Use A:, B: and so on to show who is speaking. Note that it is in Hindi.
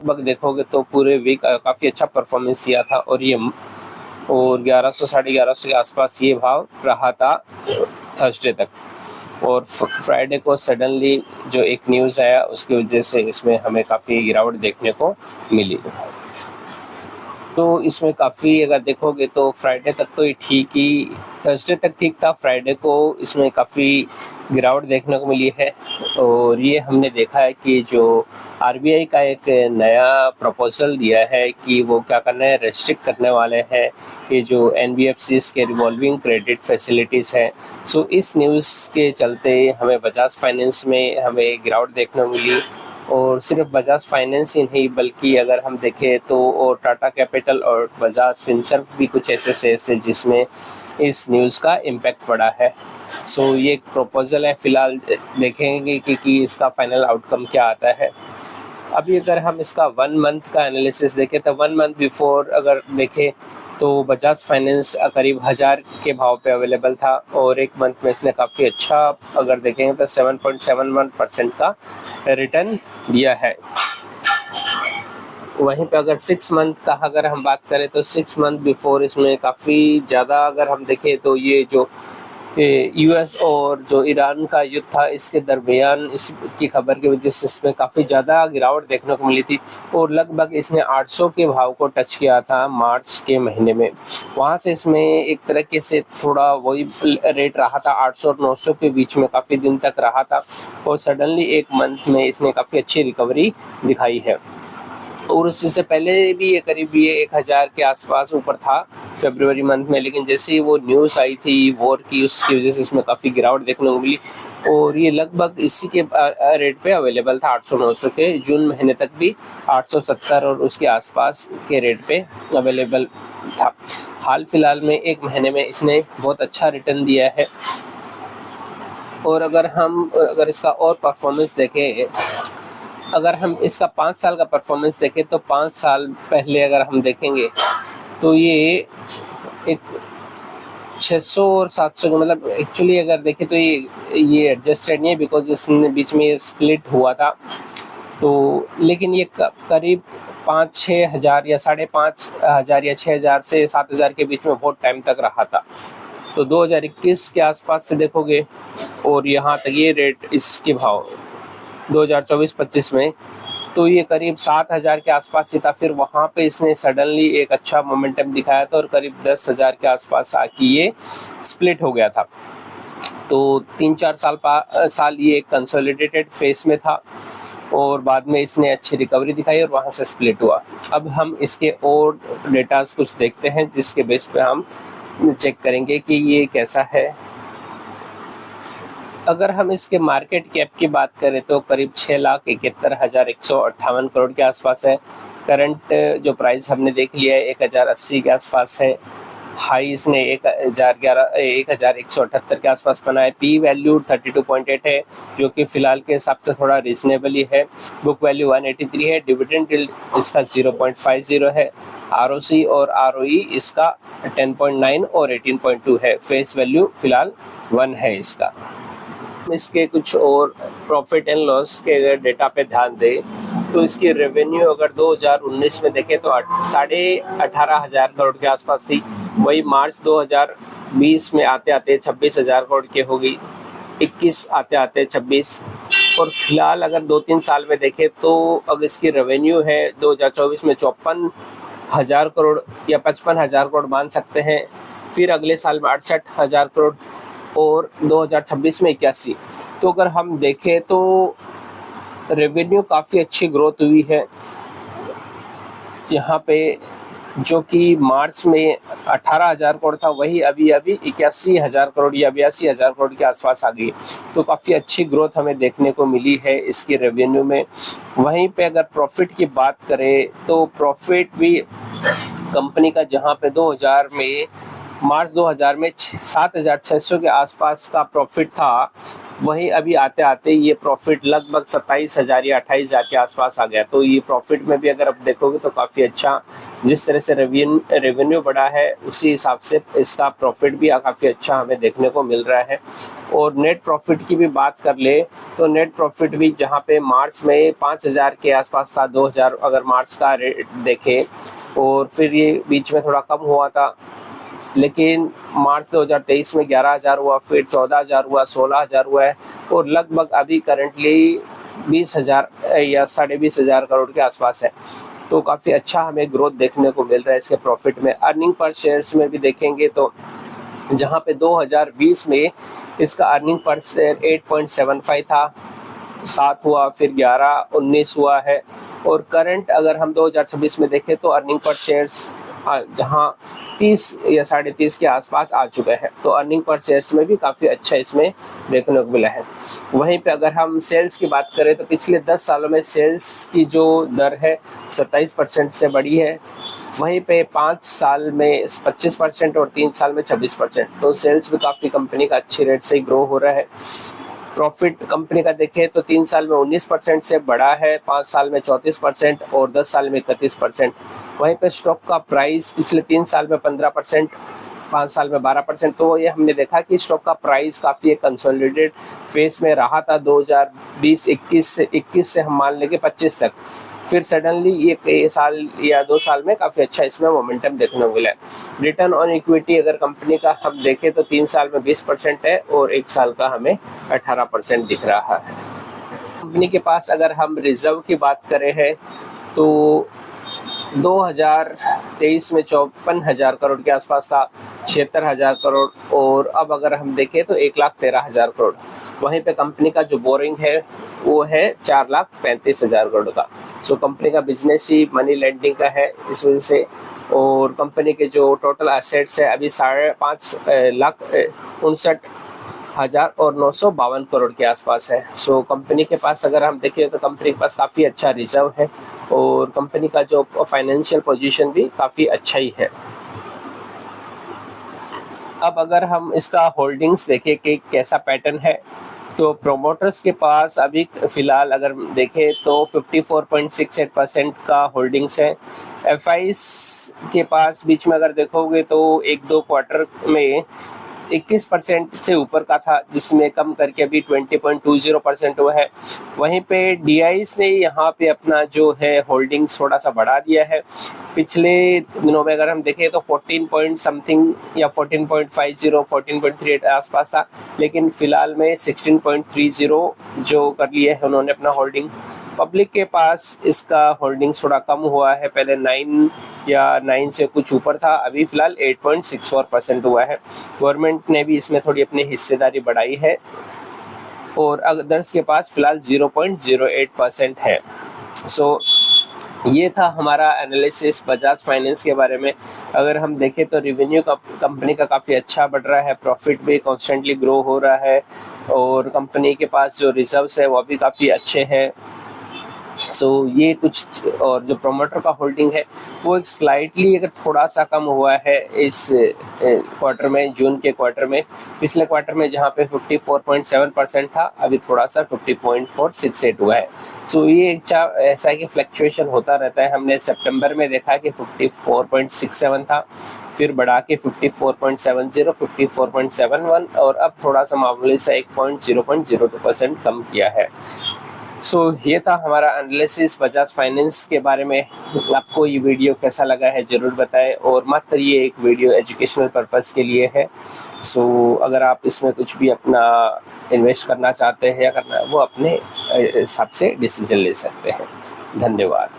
A: लगभग देखोगे तो पूरे वीक काफ़ी अच्छा परफॉर्मेंस दिया था और 1100 साढ़े 1100 के आसपास ये भाव रहा था थर्सडे तक। और फ्राइडे को सडनली जो एक न्यूज़ आया उसकी वजह से इसमें हमें काफ़ी गिरावट देखने को मिली। तो इसमें काफ़ी अगर देखोगे तो फ्राइडे तक तो ये ठीक ही, थर्सडे तक ठीक था, फ्राइडे को इसमें काफ़ी गिरावट देखने को मिली है। और ये हमने देखा है कि जो आरबीआई का एक नया प्रपोजल दिया है कि वो क्या करना है, रेस्ट्रिक्ट करने वाले हैं कि जो एनबीएफसीज के रिवॉल्विंग क्रेडिट फैसिलिटीज़ हैं। सो इस न्यूज़ के चलते हमें बजाज फाइनेंस में हमें गिरावट देखने को मिली। और सिर्फ बजाज फाइनेंस ही नहीं बल्कि अगर हम देखें तो और टाटा कैपिटल और बजाज फिनसर्व भी कुछ ऐसे शेयर्स है जिसमें इस न्यूज़ का इम्पैक्ट पड़ा है। सो ये एक प्रपोजल है, फिलहाल देखेंगे कि इसका फाइनल आउटकम क्या आता है। अभी अगर हम इसका 1 मंथ का एनालिसिस देखें तो 1 मंथ बिफोर अगर देखें तो बजाज फाइनेंस करीब 1000 के भाव पे अवेलेबल था और एक मंथ में इसने काफ़ी अच्छा अगर देखेंगे तो 7.71% का रिटर्न दिया है। वहीं पे अगर 6 मंथ का अगर हम बात करें तो 6 मंथ बिफोर इसमें काफ़ी ज़्यादा अगर हम देखें तो ये जो यूएस और जो ईरान का युद्ध था इसके दरमियान इसकी खबर की वजह से इसमें काफ़ी ज़्यादा गिरावट देखने को मिली थी और लगभग इसने 800 के भाव को टच किया था मार्च के महीने में। वहाँ से इसमें एक तरीके से थोड़ा वही रेट रहा था, 800 और 900 के बीच में काफ़ी दिन तक रहा था और सडनली एक मंथ में इसने काफ़ी अच्छी रिकवरी दिखाई है। और उससे पहले भी ये करीब ये 1000 के आसपास ऊपर था फरवरी मंथ में, लेकिन जैसे ही वो न्यूज़ आई थी वॉर की उसकी वजह से इसमें काफ़ी गिरावट देखने को मिली और ये लगभग इसी के रेट पे अवेलेबल था 800-900 के। जून महीने तक भी 870 और उसके आसपास के रेट पे अवेलेबल था। हाल फिलहाल में एक महीने में इसने बहुत अच्छा रिटर्न दिया है। और अगर इसका और परफॉर्मेंस देखें, अगर हम इसका 5 साल का परफॉर्मेंस देखें तो 5 साल पहले अगर हम देखेंगे तो ये एक 600 और 700 का मतलब एक्चुअली अगर देखें तो ये एडजस्टेड नहीं है बिकॉज इसने बीच में ये स्प्लिट हुआ था। तो लेकिन ये करीब 5-6 हज़ार या 5,500 या 6,000 से 7,000 के बीच में बहुत टाइम तक रहा था। तो 2021 के आसपास से देखोगे और यहाँ तक ये रेट इसके भाव 2024-25 में तो ये करीब 7,000 के आसपास ही था। फिर वहाँ पे इसने सडनली एक अच्छा मोमेंटम दिखाया था और करीब 10,000 के आसपास आके ये स्प्लिट हो गया था। तो 3-4 साल ये एक कंसोलिडेटेड फेस में था और बाद में इसने अच्छी रिकवरी दिखाई और वहाँ से स्प्लिट हुआ। अब हम इसके और डेटास कुछ देखते हैं जिसके बेस पे हम चेक करेंगे कि ये कैसा है। अगर हम इसके मार्केट कैप की बात करें तो करीब 6,71,158 करोड़ के आसपास है। करंट जो प्राइस हमने देख लिया है 1,080 के आसपास है। हाई इसने 1,178 के आसपास बना है। पी वैल्यू 32.8 है जो कि फ़िलहाल के हिसाब से थोड़ा रीजनेबल ही है। बुक वैल्यू 183 है। डिविडेंड यील्ड इसका 0.50 है। आरओसी और आरओई इसका 10.9 और 18.2 है। फेस वैल्यू फ़िलहाल 1 है इसका। इसके कुछ और प्रॉफिट एंड लॉस के अगर डेटा पे ध्यान दें तो इसकी रेवेन्यू अगर 2019 में देखें तो 18,500 करोड़ के आसपास थी। वही मार्च 2020 में आते आते 26,000 करोड़ की हो गई, 21 आते आते 26। और फिलहाल अगर 2-3 साल में देखें तो अगर इसकी रेवेन्यू है 2024 में 54,000 करोड़ या 55,000 करोड़ मान सकते हैं। फिर अगले साल में 68,000 करोड़ और 2026 में 81। तो अगर हम देखें तो रेवेन्यू काफ़ी अच्छी ग्रोथ हुई है यहाँ पे, जो कि मार्च में 18,000 करोड़ था वही अभी 81,000 करोड़ या 82,000 करोड़ के आसपास आ गई। तो काफ़ी अच्छी ग्रोथ हमें देखने को मिली है इसकी रेवेन्यू में। वहीं पे अगर प्रॉफिट की बात करें तो प्रॉफिट भी कंपनी का जहाँ पे 2000 में मार्च 2000 में 7,600 के आसपास का प्रॉफिट था, वहीं अभी आते आते ये प्रॉफिट लगभग 27,000 या 28,000 के आसपास आ गया। तो ये प्रॉफिट में भी अगर आप देखोगे तो काफ़ी अच्छा, जिस तरह से रेवेन्यू बढ़ा है उसी हिसाब से इसका प्रॉफिट भी काफ़ी अच्छा हमें देखने को मिल रहा है। और नेट प्रॉफिट की भी बात कर ले तो नेट प्रॉफिट भी जहाँ पे मार्च में 5,000 के आसपास था, 2,000 अगर मार्च का रेट देखें, और फिर ये बीच में थोड़ा कम हुआ था, लेकिन मार्च 2023 में 11,000 हुआ, फिर 14,000 हुआ, 16,000 हुआ है, और लगभग अभी करंटली 20,000 या 20,500 करोड़ के आसपास है। तो काफ़ी अच्छा हमें ग्रोथ देखने को मिल रहा है इसके प्रॉफिट में। अर्निंग पर शेयर्स में भी देखेंगे तो जहाँ पे 2020 में इसका अर्निंग पर शेयर 8.75 था, 7 हुआ, फिर 11, 19 हुआ है, और करंट अगर हम 2026 में देखें तो अर्निंग पर शेयर्स जहाँ 30 या 30.5 के आसपास आ चुके हैं। तो अर्निंग पर शेयर्स में भी काफ़ी अच्छा इसमें देखने को मिला है। वहीं पे अगर हम सेल्स की बात करें तो पिछले 10 सालों में सेल्स की जो दर है 27% से बढ़ी है, वहीं पे 5 साल में 25% और 3 साल में 26%। तो सेल्स भी काफ़ी कंपनी का अच्छी रेट से ग्रो हो रहा है। प्रॉफिट कंपनी का देखें तो 3 साल में 19% से बढ़ा है, 5 साल में 34% और 10 साल में 31%। वहीं पे स्टॉक का प्राइस पिछले 3 साल में 15%, 5 साल में 12%। तो ये हमने देखा कि स्टॉक का प्राइस काफ़ी एक कंसोलिडेटेड फेस में रहा था 2020-21 से हम मान लेंगे 25 तक। फिर सडनली ये साल या 2 साल में काफ़ी अच्छा इसमें मोमेंटम देखने को मिला है। रिटर्न ऑन इक्विटी अगर कंपनी का हम देखें तो 3 साल में 20% है और 1 साल का हमें 18% दिख रहा है। कंपनी के पास अगर हम रिजर्व की बात करें है तो 2023 में 54,000 करोड़ के आसपास था, 76,000 करोड़, और अब अगर हम देखें तो 1,13,000 करोड़। वहीं पे कंपनी का जो बोरिंग है वो है 4,35,000 करोड़ का। सो कंपनी का बिजनेस ही मनी लेंडिंग का है इस वजह से। और कंपनी के जो टोटल एसेट्स है अभी 5,59,952 करोड़ के आसपास है। सो कंपनी के पास अगर हम देखें तो कंपनी के पास काफ़ी अच्छा रिजर्व है और कंपनी का जो फाइनेंशियल पोजीशन भी काफ़ी अच्छा ही है। अब अगर हम इसका होल्डिंग्स देखें कि कैसा पैटर्न है, तो प्रोमोटर्स के पास अभी फ़िलहाल अगर देखें तो 54.68% का होल्डिंग्स है। एफआईज के पास बीच में अगर देखोगे तो 1-2 क्वार्टर में 21% से ऊपर का था, जिसमें कम करके अभी 20.20% हुआ है। वहीं पे डीआईस ने यहाँ पे अपना जो है होल्डिंग्स थोड़ा सा बढ़ा दिया है। पिछले दिनों में अगर हम देखें तो 14 पॉइंट समथिंग या 14.50, 14.38 आसपास था, लेकिन फ़िलहाल में 16.30 जो कर लिए है उन्होंने अपना होल्डिंग। पब्लिक के पास इसका होल्डिंग थोड़ा कम हुआ है, पहले 9 से कुछ ऊपर था, अभी फ़िलहाल 8.64% हुआ है। गवर्नमेंट ने भी इसमें थोड़ी अपनी हिस्सेदारी बढ़ाई है और अदर्स के पास फ़िलहाल 0.08% है। सो ये था हमारा एनालिसिस बजाज फाइनेंस के बारे में। अगर हम देखें तो रिवेन्यू का कंपनी का काफ़ी अच्छा बढ़ रहा है, प्रॉफिट भी कॉन्स्टेंटली ग्रो हो रहा है और कंपनी के पास जो रिजर्व्स है वो भी काफ़ी अच्छे हैं। सो ये कुछ, और जो प्रोमोटर का होल्डिंग है वो एक स्लाइटली अगर थोड़ा सा कम हुआ है इस क्वार्टर में, जून के क्वार्टर में। पिछले क्वार्टर में जहाँ पे 54.7% था, अभी थोड़ा सा 50.468 हुआ है। सो ये ऐसा है कि फ्लक्चुएशन होता रहता है। हमने सितंबर में देखा कि 54.67 था, फिर बढ़ा के 54.70, 54.71 और अब थोड़ा सा मामूली सा 0.02% कम किया है। सो ये था हमारा एनालिसिस बजाज फाइनेंस के बारे में। आपको ये वीडियो कैसा लगा है ज़रूर बताएं, और मात्र ये एक वीडियो एजुकेशनल पर्पस के लिए है। सो अगर आप इसमें कुछ भी अपना इन्वेस्ट करना चाहते हैं या करना है, वो अपने हिसाब से डिसीजन ले सकते हैं। धन्यवाद।